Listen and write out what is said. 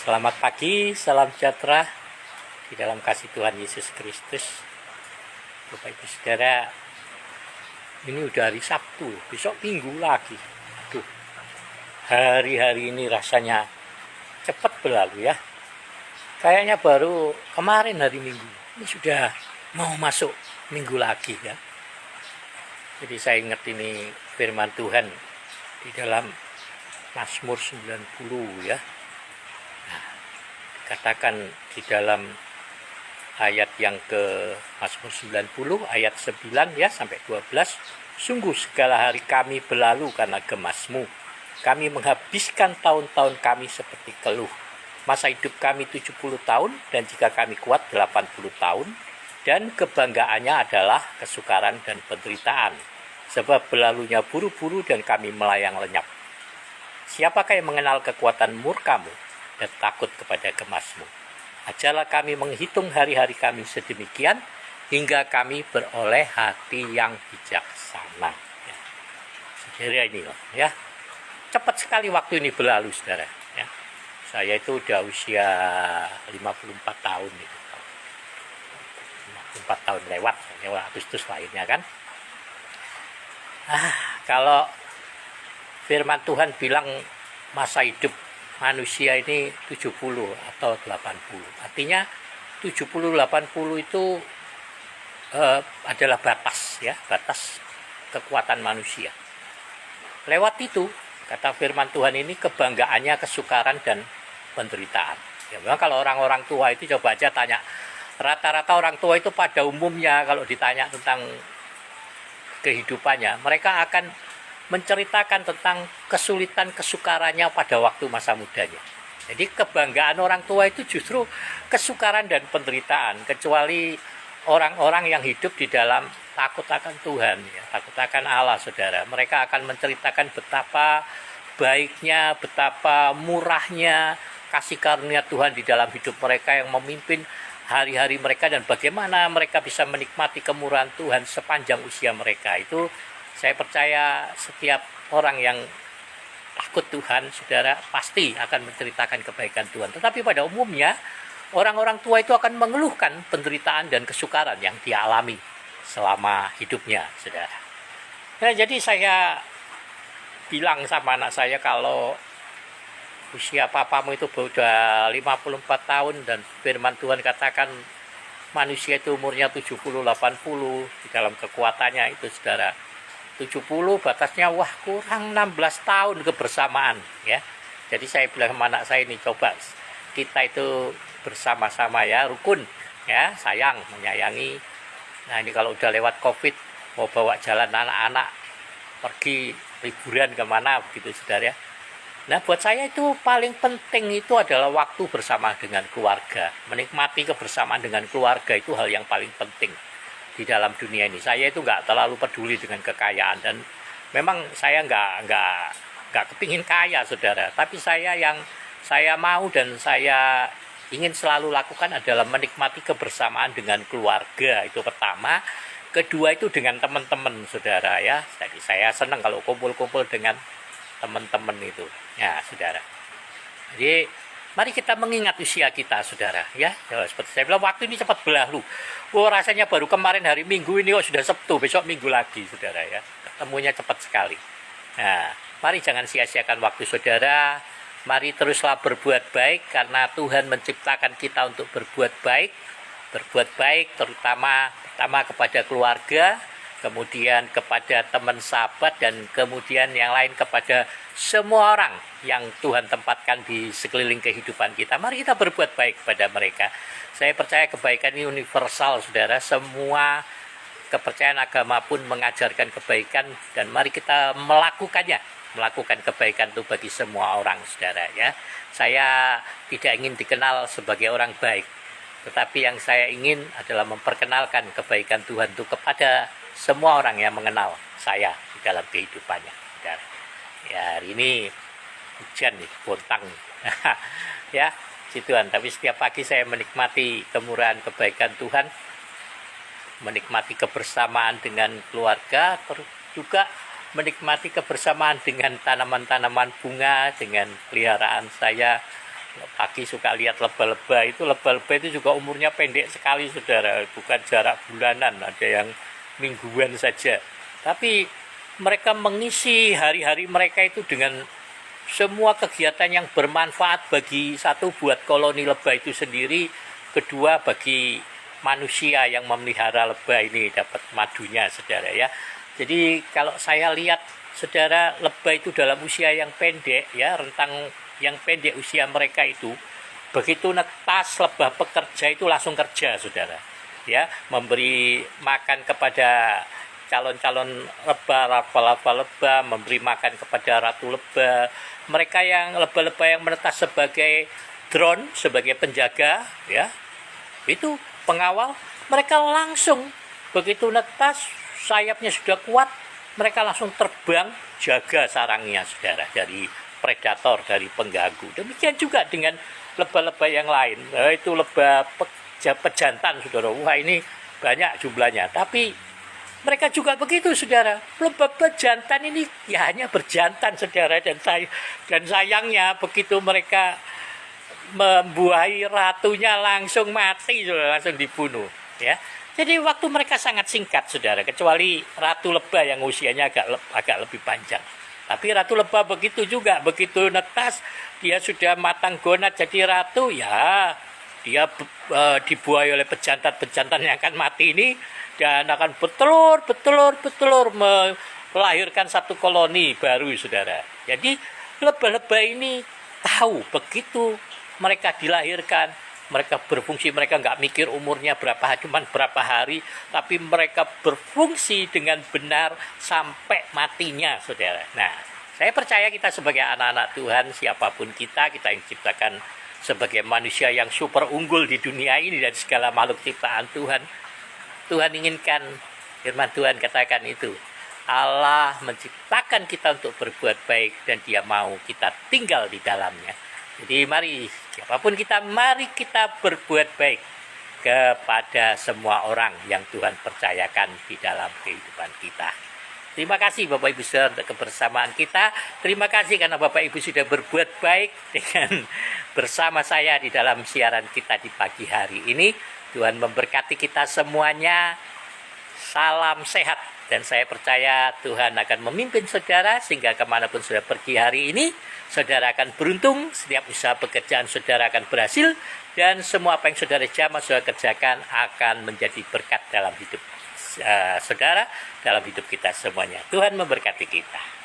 Selamat pagi, salam sejahtera di dalam kasih Tuhan Yesus Kristus. Bapak Ibu Saudara, ini udah hari Sabtu, besok Minggu lagi. Aduh, hari-hari ini rasanya cepat berlalu ya. Kayaknya baru kemarin hari Minggu, ini sudah mau masuk Minggu lagi ya. Jadi saya ingat ini firman Tuhan di dalam Mazmur 90 ya. Katakan di dalam ayat yang ke Mazmur 90 ayat 9 ya sampai 12, sungguh segala hari kami berlalu karena gemas-Mu. Kami menghabiskan tahun-tahun kami seperti keluh. Masa hidup kami 70 tahun dan jika kami kuat 80 tahun dan kebanggaannya adalah kesukaran dan penderitaan. Sebab berlalunya buru-buru dan kami melayang lenyap. Siapakah yang mengenal kekuatan murka-Mu dan takut kepada gemas-Mu? Ajarlah kami menghitung hari-hari kami sedemikian hingga kami beroleh hati yang bijaksana. Ya. Saudara ini loh, ya. Cepat sekali waktu ini berlalu, saudara. Ya. Saya itu udah usia 54 tahun itu. 54 tahun lewat, Agustus lahirnya kan. Kalau firman Tuhan bilang masa hidup manusia ini 70 atau 80. Artinya 70-80 itu adalah batas ya, batas kekuatan manusia. Lewat itu, kata firman Tuhan ini kebanggaannya kesukaran dan penderitaan. Ya memang kalau orang-orang tua itu coba aja tanya, rata-rata orang tua itu pada umumnya kalau ditanya tentang kehidupannya, mereka akan menceritakan tentang kesulitan kesukarannya pada waktu masa mudanya. Jadi kebanggaan orang tua itu justru kesukaran dan penderitaan, kecuali orang-orang yang hidup di dalam takut akan Tuhan, ya, takut akan Allah, saudara. Mereka akan menceritakan betapa baiknya, betapa murahnya kasih karunia Tuhan di dalam hidup mereka yang memimpin hari-hari mereka dan bagaimana mereka bisa menikmati kemurahan Tuhan sepanjang usia mereka. Itu saya percaya setiap orang yang takut Tuhan, saudara, pasti akan menceritakan kebaikan Tuhan. Tetapi pada umumnya, orang-orang tua itu akan mengeluhkan penderitaan dan kesukaran yang dialami selama hidupnya, saudara. Nah, jadi saya bilang sama anak saya, kalau usia papamu itu sudah 54 tahun dan firman Tuhan katakan manusia itu umurnya 70-80 di dalam kekuatannya itu, saudara. 70 batasnya, wah kurang 16 tahun kebersamaan ya. Jadi saya bilang sama anak saya ini, coba kita itu bersama-sama ya, rukun ya, sayang, menyayangi. Nah ini kalau udah lewat COVID, mau bawa jalan anak-anak pergi liburan kemana begitu, saudara ya. Nah buat saya itu paling penting itu adalah waktu bersama dengan keluarga. Menikmati kebersamaan dengan keluarga itu hal yang paling penting di dalam dunia ini. Saya itu nggak terlalu peduli dengan kekayaan dan memang saya nggak kepingin kaya, saudara. Tapi yang saya mau dan saya ingin selalu lakukan adalah menikmati kebersamaan dengan keluarga, itu pertama. Kedua itu dengan teman-teman, saudara ya. Jadi saya senang kalau kumpul-kumpul dengan teman-teman itu ya, saudara. Jadi mari kita mengingat usia kita, saudara ya. Seperti saya bilang, waktu ini cepat berlalu. Rasanya baru kemarin hari Minggu ini sudah Sabtu, besok Minggu lagi, saudara ya. Ketemunya cepat sekali. Nah, mari jangan sia-siakan waktu, saudara. Mari teruslah berbuat baik karena Tuhan menciptakan kita untuk berbuat baik. Berbuat baik terutama kepada keluarga, kemudian kepada teman sahabat, dan kemudian yang lain kepada semua orang yang Tuhan tempatkan di sekeliling kehidupan kita. Mari kita berbuat baik pada mereka. Saya percaya kebaikan ini universal, saudara. Semua kepercayaan agama pun mengajarkan kebaikan dan mari kita melakukannya. Melakukan kebaikan itu bagi semua orang, saudara ya. Saya tidak ingin dikenal sebagai orang baik, tetapi yang saya ingin adalah memperkenalkan kebaikan Tuhan itu kepada semua orang yang mengenal saya di dalam kehidupannya, saudara. Ya, hari ini hujan nih, bontang ya, si Tuhan. Tapi setiap pagi saya menikmati kemurahan kebaikan Tuhan, menikmati kebersamaan dengan keluarga, juga menikmati kebersamaan dengan tanaman-tanaman bunga, dengan peliharaan saya pagi suka lihat leba-leba itu juga umurnya pendek sekali saudara, bukan jarak bulanan, ada yang mingguan saja, tapi mereka mengisi hari-hari mereka itu dengan semua kegiatan yang bermanfaat bagi satu, buat koloni lebah itu sendiri, kedua bagi manusia yang memelihara lebah ini dapat madunya saudara ya. Jadi kalau saya lihat saudara, lebah itu dalam usia yang pendek ya, rentang yang pendek usia mereka itu, begitu netas lebah pekerja itu langsung kerja saudara ya, memberi makan kepada calon-calon lebah, larva-larva lebah, memberi makan kepada ratu lebah. Mereka yang lebah-lebah yang menetas sebagai drone, sebagai penjaga ya, itu pengawal, mereka langsung begitu netas sayapnya sudah kuat, mereka langsung terbang jaga sarangnya saudara dari predator, dari pengganggu. Demikian juga dengan lebah-lebah yang lain, itu lebah pejantan saudara. Wah, ini banyak jumlahnya, tapi mereka juga begitu saudara. Lebah pejantan ini ya hanya berjantan saudara, dan sayangnya begitu mereka membuahi ratunya langsung mati saudara, langsung dibunuh ya. Jadi waktu mereka sangat singkat saudara, kecuali ratu lebah yang usianya agak lebih panjang. Tapi ratu lebah begitu juga, begitu netas dia sudah matang gonat jadi ratu ya, dia dibuai oleh pejantan-pejantan yang akan mati ini, dan akan bertelur melahirkan satu koloni baru saudara. Jadi lebah-lebah ini tahu begitu mereka dilahirkan, mereka berfungsi, mereka nggak mikir umurnya cuman berapa hari, tapi mereka berfungsi dengan benar sampai matinya saudara. Nah, saya percaya kita sebagai anak-anak Tuhan, siapapun kita yang diciptakan sebagai manusia yang super unggul di dunia ini dan segala makhluk ciptaan Tuhan, Tuhan inginkan, firman Tuhan katakan itu, Allah menciptakan kita untuk berbuat baik dan Dia mau kita tinggal di dalamnya. Jadi mari, siapapun kita, mari kita berbuat baik kepada semua orang yang Tuhan percayakan di dalam kehidupan kita. Terima kasih Bapak Ibu Saudara untuk kebersamaan kita. Terima kasih karena Bapak Ibu sudah berbuat baik dengan bersama saya di dalam siaran kita di pagi hari ini. Tuhan memberkati kita semuanya. Salam sehat. Dan saya percaya Tuhan akan memimpin saudara sehingga kemanapun saudara pergi hari ini, saudara akan beruntung, setiap usaha pekerjaan saudara akan berhasil, dan semua apa yang saudara jamah saudara kerjakan akan menjadi berkat dalam hidup saudara, dalam hidup kita semuanya. Tuhan memberkati kita.